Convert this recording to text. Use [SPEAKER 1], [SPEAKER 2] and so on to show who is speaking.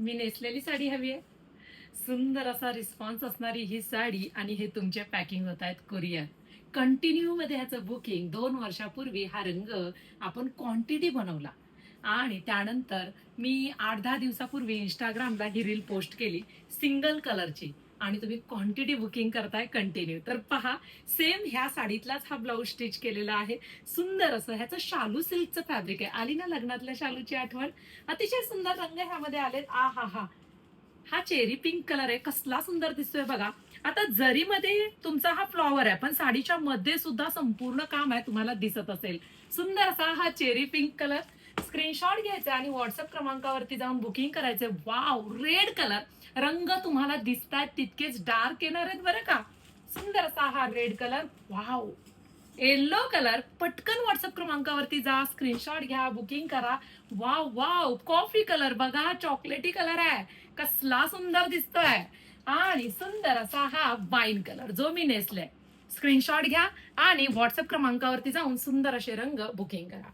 [SPEAKER 1] मी नेसलेली साडी हवी आहे. सुंदर असा रिस्पॉन्स असणारी ही साडी आणि हे तुमचे पॅकिंग होत आहेत कुरिअर. कंटिन्यू मध्ये ह्याचं बुकिंग 2 वर्षापूर्वी हा रंग आपण क्वांटिटी बनवला आणि त्यानंतर मी 8-10 दिवसापूर्वी इंस्टाग्रामला ही रील पोस्ट केली सिंगल कलरची आणि तुम्ही क्वांटिटी बुकिंग करताय कंटिन्यू. तर पहा, सेम ह्या साडीतलाच हा ब्लाऊज स्टिच केलेला आहे. सुंदर असं ह्याचं शालू सिल्कचं फॅब्रिक आहे. आली ना लग्नातल्या शालूची आठवण? अतिशय सुंदर रंग ह्यामध्ये आलेत. आ हा हा, हा चेरी पिंक कलर आहे. कसला सुंदर दिसतोय बघा. आता जरीमध्ये तुमचा हा फ्लॉवर आहे, पण साडीच्या मध्ये सुद्धा संपूर्ण काम आहे, तुम्हाला दिसत असेल. सुंदर असा हा चेरी पिंक कलर. स्क्रीनशॉट घ्यायचा आणि व्हॉट्सअप क्रमांकावरती जाऊन बुकिंग करायचे. Wow, red colour. रंग तुम्हाला दिसतायत तितकेच डार्क येणार आहेत बरं का. सुंदर असा हा red colour. Wow, yellow colour. पटकन व्हॉट्सअप क्रमांकावरती जा, स्क्रीनशॉट घ्या, बुकिंग करा. वाव वाव, कॉफी कलर बघा, चॉकलेटी कलर आहे. कसला सुंदर दिसतोय. आणि सुंदर असा हा वाईन कलर जो मी नेसलाय. स्क्रीनशॉट घ्या आणि व्हॉट्सअप क्रमांकावरती जाऊन सुंदर असे रंग बुकिंग करा.